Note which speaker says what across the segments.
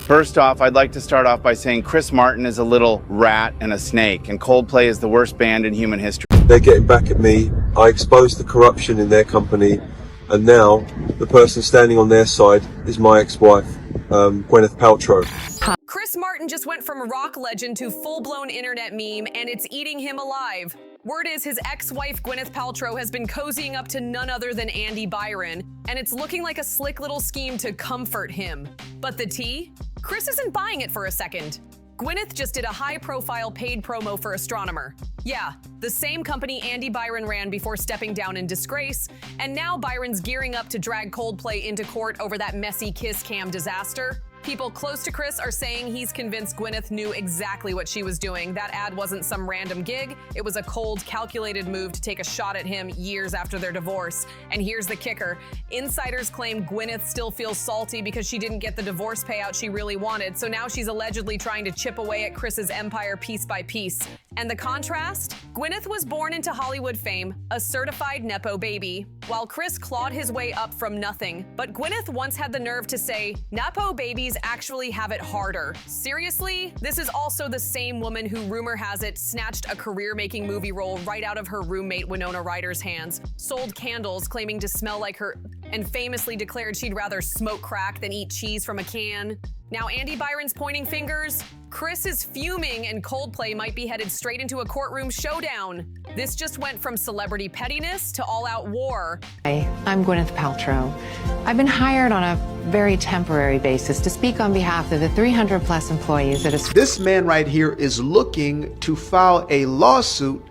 Speaker 1: First off, I'd like to start off by saying Chris Martin is a little rat and a snake, and Coldplay is the worst band in human history.
Speaker 2: They're getting back at me. I exposed the corruption in their company, and now the person standing on their side is my ex-wife, Gwyneth Paltrow.
Speaker 3: Chris Martin just went from rock legend to full-blown internet meme, and it's eating him alive. Word is his ex-wife Gwyneth Paltrow has been cozying up to none other than Andy Byron, and it's looking like a slick little scheme to comfort him. But the tea? Chris isn't buying it for a second. Gwyneth just did a high-profile paid promo for Astronomer. Yeah, the same company Andy Byron ran before stepping down in disgrace, and now Byron's gearing up to drag Coldplay into court over that messy kiss cam disaster. People close to Chris are saying he's convinced Gwyneth knew exactly what she was doing. That ad wasn't some random gig. It was a cold, calculated move to take a shot at him years after their divorce. And here's the kicker. Insiders claim Gwyneth still feels salty because she didn't get the divorce payout she really wanted, so now she's allegedly trying to chip away at Chris's empire piece by piece. And the contrast? Gwyneth was born into Hollywood fame, a certified Nepo baby, while Chris clawed his way up from nothing. But Gwyneth once had the nerve to say, Nepo babies actually have it harder. Seriously? This is also the same woman who, rumor has it, snatched a career-making movie role right out of her roommate Winona Ryder's hands, sold candles claiming to smell like her, and famously declared she'd rather smoke crack than eat cheese from a can. Now Andy Byron's pointing fingers, Chris is fuming, and Coldplay might be headed straight into a courtroom showdown. This just went from celebrity pettiness to all-out war.
Speaker 4: Hi, I'm Gwyneth Paltrow. I've been hired on a very temporary basis to speak on behalf of the 300-plus employees at a...
Speaker 5: This man right here is looking to file a lawsuit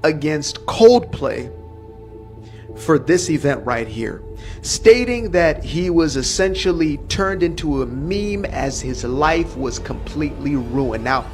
Speaker 5: against Coldplay for this event right here, stating that he was essentially turned into a meme as his life was completely ruined. Now,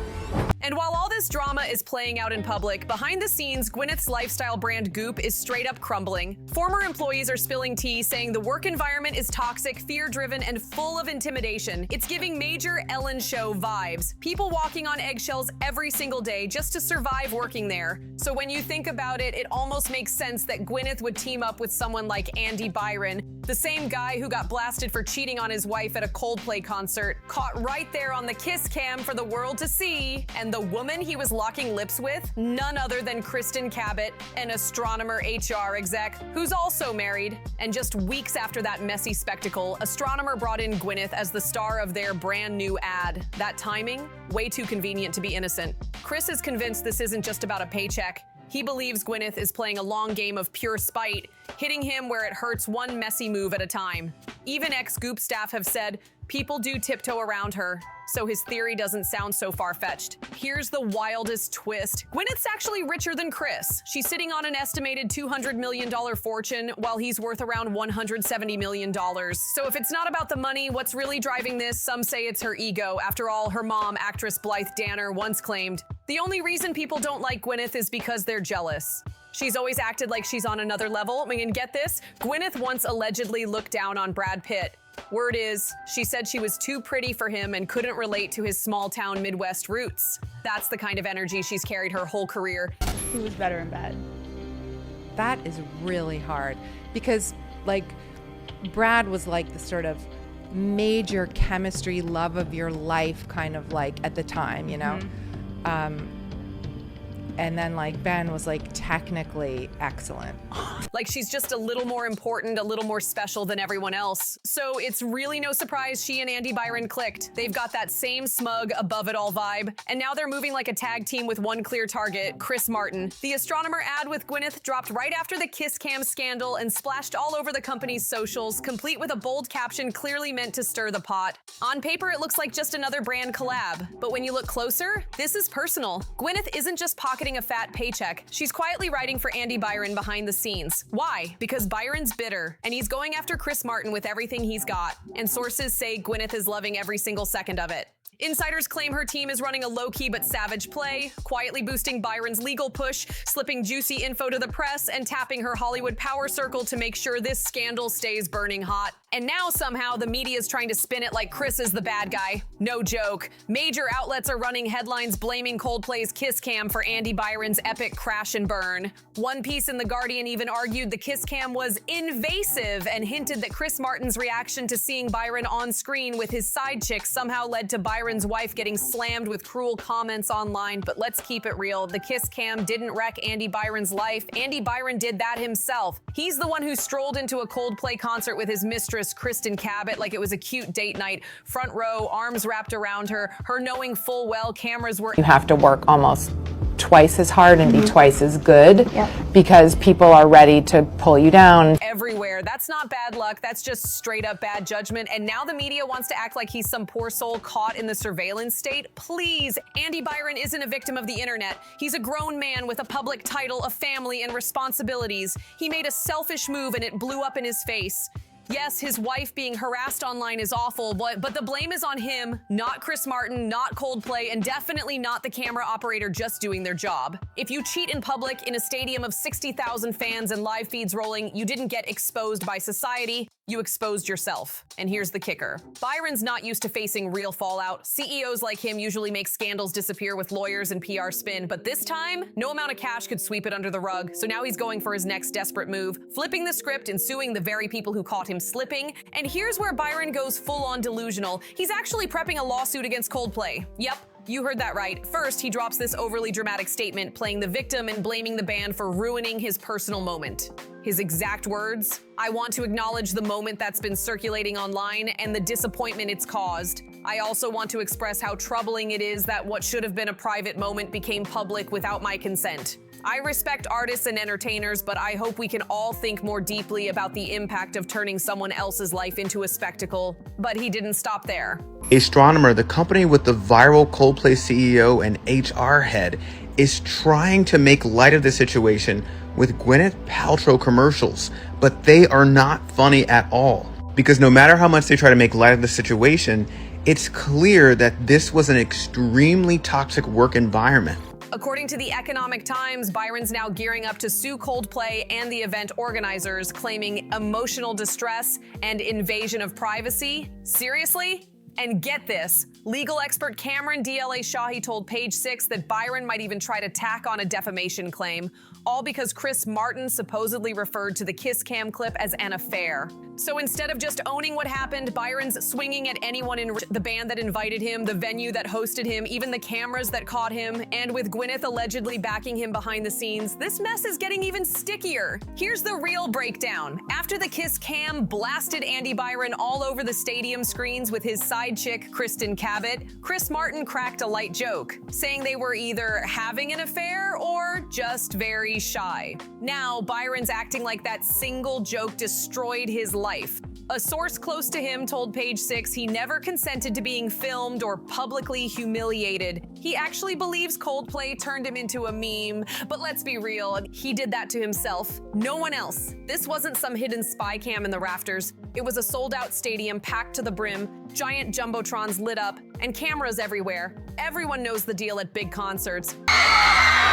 Speaker 3: and while all this drama is playing out in public, behind the scenes, Gwyneth's lifestyle brand Goop is straight up crumbling. Former employees are spilling tea, saying the work environment is toxic, fear-driven, and full of intimidation. It's giving major Ellen Show vibes. People walking on eggshells every single day just to survive working there. So when you think about it, it almost makes sense that Gwyneth would team up with someone like Andy Byron, the same guy who got blasted for cheating on his wife at a Coldplay concert, caught right there on the kiss cam for the world to see, and the woman he was locking lips with, none other than Kristen Cabot, an Astronomer HR exec who's also married. And just weeks after that messy spectacle, Astronomer brought in Gwyneth as the star of their brand new ad. That timing? Way too convenient to be innocent. Chris is convinced this isn't just about a paycheck. He believes Gwyneth is playing a long game of pure spite, hitting him where it hurts one messy move at a time. Even ex-Goop staff have said people do tiptoe around her, so his theory doesn't sound so far-fetched. Here's the wildest twist. Gwyneth's actually richer than Chris. She's sitting on an estimated $200 million fortune, while he's worth around $170 million. So if it's not about the money, what's really driving this? Some say it's her ego. After all, her mom, actress Blythe Danner, once claimed, the only reason people don't like Gwyneth is because they're jealous. She's always acted like she's on another level. I mean, get this, Gwyneth once allegedly looked down on Brad Pitt. Word is, she said she was too pretty for him and couldn't relate to his small-town Midwest roots. That's the kind of energy she's carried her whole career.
Speaker 6: Who was better in bed?
Speaker 7: That is really hard because, like, Brad was like the sort of major chemistry love of your life kind of like at the time, you know? And then like Ben was like technically excellent.
Speaker 3: Like she's just a little more important, a little more special than everyone else. So it's really no surprise she and Andy Byron clicked. They've got that same smug, above it all vibe. And now they're moving like a tag team with one clear target, Chris Martin. The Astronomer ad with Gwyneth dropped right after the kiss cam scandal and splashed all over the company's socials, complete with a bold caption clearly meant to stir the pot. On paper, it looks like just another brand collab. But when you look closer, this is personal. Gwyneth isn't just pocketing a fat paycheck. She's quietly writing for Andy Byron behind the scenes. Why? Because Byron's bitter, and he's going after Chris Martin with everything he's got. And sources say Gwyneth is loving every single second of it. Insiders claim her team is running a low-key but savage play, quietly boosting Byron's legal push, slipping juicy info to the press, and tapping her Hollywood power circle to make sure this scandal stays burning hot. And now somehow the media is trying to spin it like Chris is the bad guy. No joke. Major outlets are running headlines blaming Coldplay's kiss cam for Andy Byron's epic crash and burn. One piece in The Guardian even argued the kiss cam was invasive and hinted that Chris Martin's reaction to seeing Byron on screen with his side chick somehow led to Byron's wife getting slammed with cruel comments online. But let's keep it real. The kiss cam didn't wreck Andy Byron's life. Andy Byron did that himself. He's the one who strolled into a Coldplay concert with his mistress, Kristen Cabot, like it was a cute date night. Front row, arms wrapped around her knowing full well cameras were...
Speaker 4: You have to work almost twice as hard and be twice as good because people are ready to pull you down.
Speaker 3: Everywhere. That's not bad luck. That's just straight up bad judgment. And now the media wants to act like he's some poor soul caught in the surveillance state. Please. Andy Byron isn't a victim of the internet. He's a grown man with a public title, a family, and responsibilities. He made a selfish move and it blew up in his face. Yes, his wife being harassed online is awful, but the blame is on him, not Chris Martin, not Coldplay, and definitely not the camera operator just doing their job. If you cheat in public in a stadium of 60,000 fans and live feeds rolling, you didn't get exposed by society, you exposed yourself. And here's the kicker. Byron's not used to facing real fallout. CEOs like him usually make scandals disappear with lawyers and PR spin, but this time, no amount of cash could sweep it under the rug. So now he's going for his next desperate move, flipping the script and suing the very people who caught him slipping. And here's where Byron goes full-on delusional. He's actually prepping a lawsuit against Coldplay. Yep. You heard that right. First, he drops this overly dramatic statement, playing the victim and blaming the band for ruining his personal moment. His exact words, "I want to acknowledge the moment that's been circulating online and the disappointment it's caused. I also want to express how troubling it is that what should have been a private moment became public without my consent. I respect artists and entertainers, but I hope we can all think more deeply about the impact of turning someone else's life into a spectacle." But he didn't stop there.
Speaker 6: Astronomer, the company with the viral Coldplay CEO and HR head, is trying to make light of the situation with Gwyneth Paltrow commercials, but they are not funny at all. Because no matter how much they try to make light of the situation, it's clear that this was an extremely toxic work environment.
Speaker 3: According to the Economic Times, Byron's now gearing up to sue Coldplay and the event organizers, claiming emotional distress and invasion of privacy. Seriously? And get this, legal expert Cameron DLA Shahi told Page 6 that Byron might even try to tack on a defamation claim, all because Chris Martin supposedly referred to the kiss cam clip as an affair. So instead of just owning what happened, Byron's swinging at anyone in the band that invited him, the venue that hosted him, even the cameras that caught him, and with Gwyneth allegedly backing him behind the scenes, this mess is getting even stickier. Here's the real breakdown. After the kiss cam blasted Andy Byron all over the stadium screens with his side chick, Kristen Cabot, Chris Martin cracked a light joke, saying they were either having an affair or just very shy. Now, Byron's acting like that single joke destroyed his life. A source close to him told Page 6 he never consented to being filmed or publicly humiliated. He actually believes Coldplay turned him into a meme, but let's be real, he did that to himself. No one else. This wasn't some hidden spy cam in the rafters. It was a sold-out stadium packed to the brim, giant jumbotrons lit up, and cameras everywhere. Everyone knows the deal at big concerts.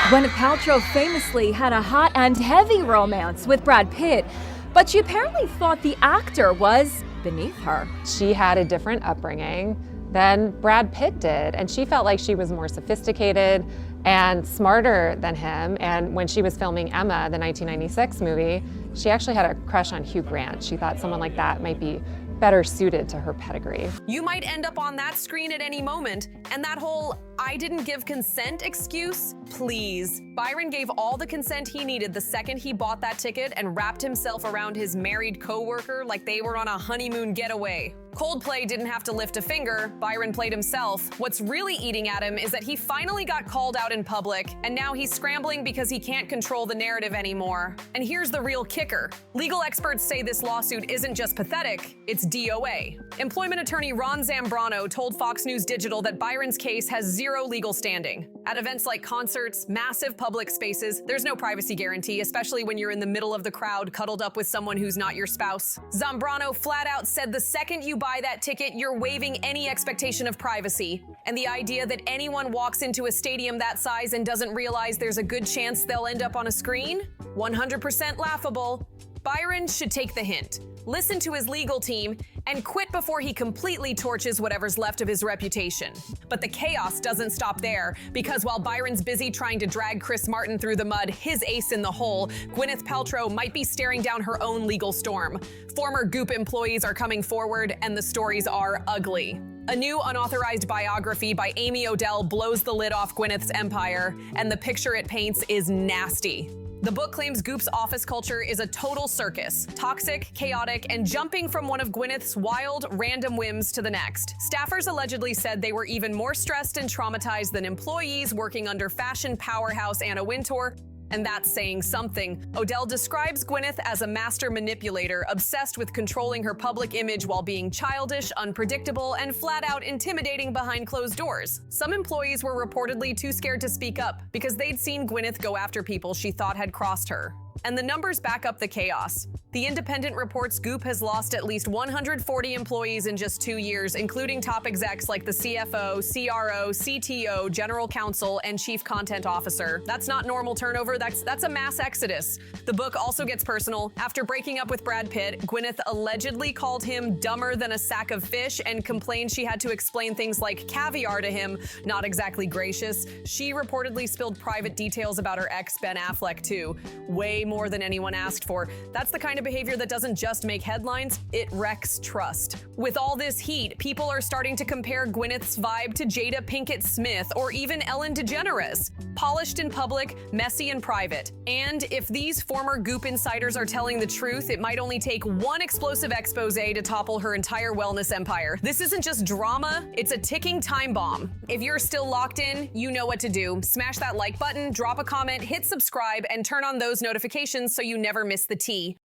Speaker 8: Gwyneth Paltrow famously had a hot and heavy romance with Brad Pitt, but she apparently thought the actor was beneath her.
Speaker 9: She had a different upbringing than Brad Pitt did, and she felt like she was more sophisticated and smarter than him. And when she was filming Emma, the 1996 movie, she actually had a crush on Hugh Grant. She thought someone like that might be better suited to her pedigree.
Speaker 3: You might end up on that screen at any moment, and that whole "I didn't give consent" excuse? Please. Byron gave all the consent he needed the second he bought that ticket and wrapped himself around his married co-worker like they were on a honeymoon getaway. Coldplay didn't have to lift a finger, Byron played himself. What's really eating at him is that he finally got called out in public, and now he's scrambling because he can't control the narrative anymore. And here's the real kicker. Legal experts say this lawsuit isn't just pathetic, it's DOA. Employment attorney Ron Zambrano told Fox News Digital that Byron's case has zero legal standing. At events like concerts, massive public spaces, there's no privacy guarantee, especially when you're in the middle of the crowd cuddled up with someone who's not your spouse. Zambrano flat out said the second you buy that ticket, you're waiving any expectation of privacy. And the idea that anyone walks into a stadium that size and doesn't realize there's a good chance they'll end up on a screen? 100% laughable. Byron should take the hint, listen to his legal team, and quit before he completely torches whatever's left of his reputation. But the chaos doesn't stop there, because while Byron's busy trying to drag Chris Martin through the mud, his ace in the hole, Gwyneth Paltrow might be staring down her own legal storm. Former Goop employees are coming forward, and the stories are ugly. A new unauthorized biography by Amy Odell blows the lid off Gwyneth's empire, and the picture it paints is nasty. The book claims Goop's office culture is a total circus, toxic, chaotic, and jumping from one of Gwyneth's wild, random whims to the next. Staffers allegedly said they were even more stressed and traumatized than employees working under fashion powerhouse Anna Wintour, and that's saying something. Odell describes Gwyneth as a master manipulator, obsessed with controlling her public image while being childish, unpredictable, and flat out intimidating behind closed doors. Some employees were reportedly too scared to speak up because they'd seen Gwyneth go after people she thought had crossed her. And the numbers back up the chaos. The Independent reports Goop has lost at least 140 employees in just 2 years, including top execs like the CFO, CRO, CTO, General Counsel, and Chief Content Officer. That's not normal turnover, that's a mass exodus. The book also gets personal. After breaking up with Brad Pitt, Gwyneth allegedly called him dumber than a sack of fish and complained she had to explain things like caviar to him, not exactly gracious. She reportedly spilled private details about her ex Ben Affleck too. Way more than anyone asked for. That's the kind of behavior that doesn't just make headlines, it wrecks trust. With all this heat, people are starting to compare Gwyneth's vibe to Jada Pinkett Smith or even Ellen DeGeneres. Polished in public, messy in private. And if these former Goop insiders are telling the truth, it might only take one explosive expose to topple her entire wellness empire. This isn't just drama, it's a ticking time bomb. If you're still locked in, you know what to do. Smash that like button, drop a comment, hit subscribe, and turn on those notifications so you never miss the tea.